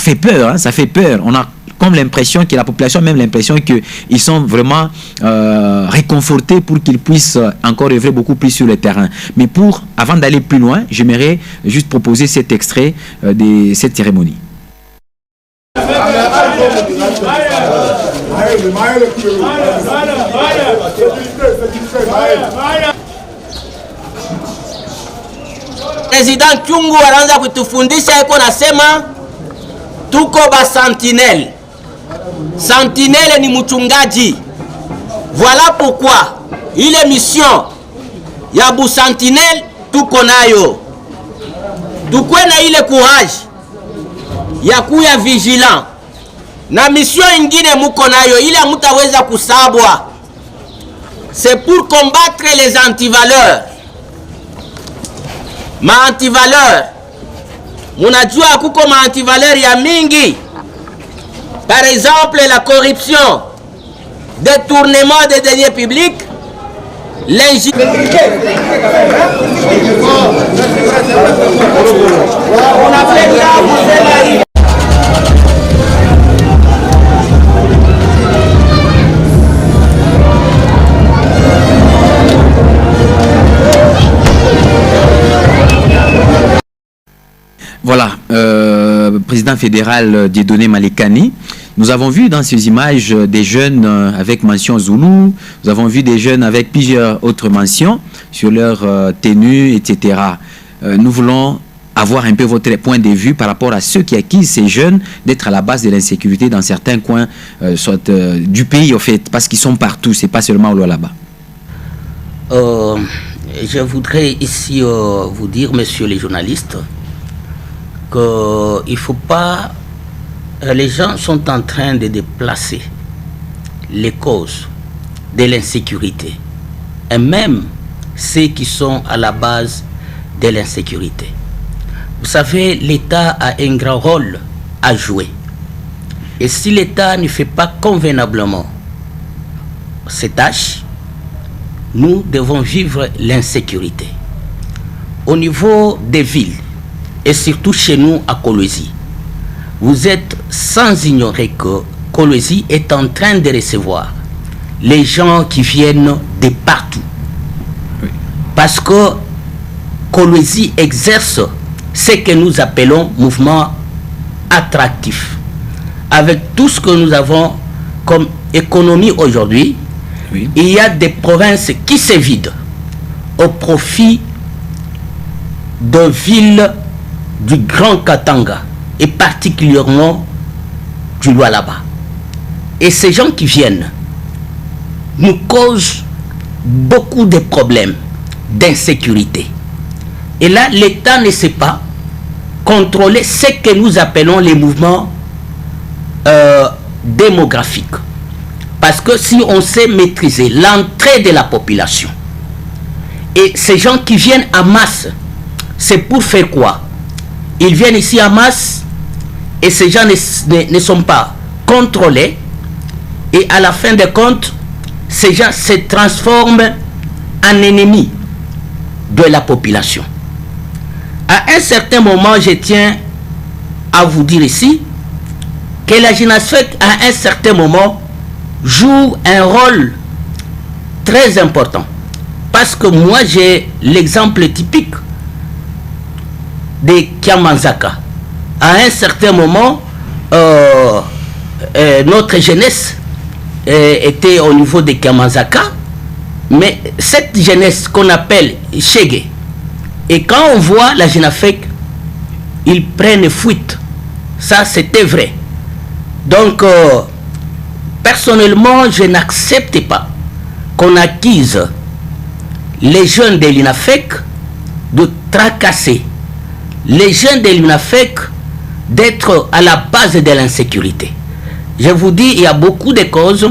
fait peur, hein, ça fait peur. On a comme l'impression que la population a même l'impression qu'ils sont vraiment réconfortés pour qu'ils puissent encore œuvrer beaucoup plus sur le terrain. Mais avant d'aller plus loin, j'aimerais juste proposer cet extrait de cette cérémonie. Président Kyungu anaanza kutufundisha iko nasema tuko ba sentinelle. Sentinelle ni mchungaji. Voilà pourquoi ile mission ya bu sentinelle tuko nayo. Tukwe na ile courage ya kuya vigilant. Na mission ingine muko nayo ile mutaweza kusabwa. C'est pour combattre les antivaleurs. Ma antivaleur, munajua kuko ma antivaleur ya mingi. Par exemple, la corruption, détournement des deniers publics, l'injustice. On a fait là, vous êtes Voilà, président fédéral Dieudonné Malekani. Nous avons vu dans ces images des jeunes avec mention Zoulou, nous avons vu des jeunes avec plusieurs autres mentions sur leur tenue, etc. Nous voulons avoir un peu votre point de vue par rapport à ceux qui accusent ces jeunes d'être à la base de l'insécurité dans certains coins du pays, au fait, parce qu'ils sont partout, c'est pas seulement au Lualaba. Je voudrais ici vous dire, messieurs les journalistes, qu'il ne faut pas... Les gens sont en train de déplacer les causes de l'insécurité et même ceux qui sont à la base de l'insécurité. Vous savez, l'État a un grand rôle à jouer. Et si l'État ne fait pas convenablement ses tâches, nous devons vivre l'insécurité. Au niveau des villes, et surtout chez nous à Kolwezi, vous êtes sans ignorer que Kolwezi est en train de recevoir les gens qui viennent de partout. Oui. Parce que Kolwezi exerce ce que nous appelons mouvement attractif. Avec tout ce que nous avons comme économie aujourd'hui, oui, il y a des provinces qui se vident au profit de villes du Grand Katanga et particulièrement du Lualaba. Et ces gens qui viennent nous causent beaucoup de problèmes d'insécurité. Et là, l'État ne sait pas contrôler ce que nous appelons les mouvements démographiques. Parce que si on sait maîtriser l'entrée de la population, et ces gens qui viennent en masse, c'est pour faire quoi? Ils viennent ici en masse et ces gens ne sont pas contrôlés. Et à la fin de compte, ces gens se transforment en ennemis de la population. À un certain moment, je tiens à vous dire ici que la JNASFEC, à un certain moment, joue un rôle très important. Parce que moi, j'ai l'exemple typique de Kiamanzaka. À un certain moment, notre jeunesse était au niveau de Kiamanzaka, mais cette jeunesse qu'on appelle Chege, et quand on voit la JNAFEC, ils prennent fuite. Ça, c'était vrai. Donc, personnellement, je n'accepte pas qu'on accuse les jeunes de l'INAFEC de tracasser les jeunes de l'UNAFEC d'être à la base de l'insécurité. Je vous dis, il y a beaucoup de causes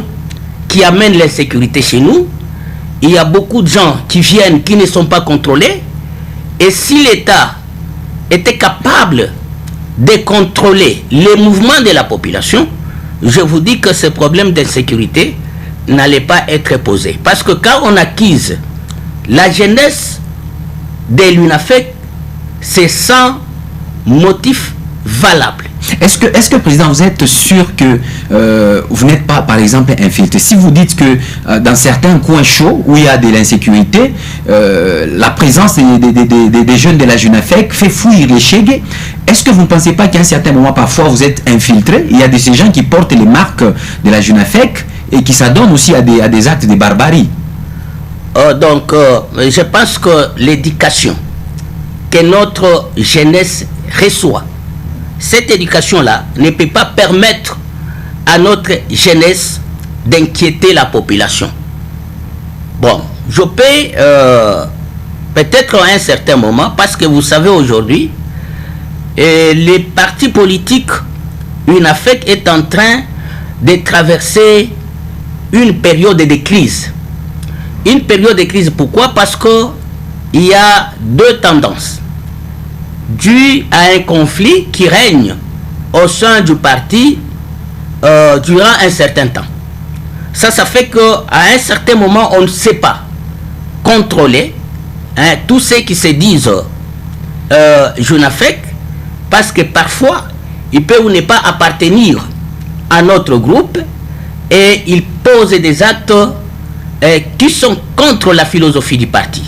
qui amènent l'insécurité chez nous. Il y a beaucoup de gens qui viennent, qui ne sont pas contrôlés. Et si l'État était capable de contrôler les mouvements de la population, je vous dis que ce problème d'insécurité n'allait pas être posé. Parce que quand on accuse la jeunesse de l'UNAFEC, c'est sans motif valable. Est-ce que, Président, vous êtes sûr que vous n'êtes pas, par exemple, infiltré? Si vous dites que dans certains coins chauds où il y a de l'insécurité, la présence des jeunes de la JUNAFEC fait fuir les Chegues, est-ce que vous ne pensez pas qu'à un certain moment, parfois, vous êtes infiltré? Il y a de ces gens qui portent les marques de la JUNAFEC et qui s'adonnent aussi à des actes de barbarie. Je pense que l'éducation que notre jeunesse reçoit, cette éducation-là ne peut pas permettre à notre jeunesse d'inquiéter la population. Bon, je peux peut-être à un certain moment, parce que vous savez aujourd'hui, les partis politiques, UNAFEC est en train de traverser une période de crise. Une période de crise, pourquoi? Parce qu'il y a deux tendances dues à un conflit qui règne au sein du parti durant un certain temps. Ça fait qu'à un certain moment, on ne sait pas contrôler tous ceux qui se disent JUNAFEC, parce que parfois, ils peuvent ne pas appartenir à notre groupe et ils posent des actes qui sont contre la philosophie du parti.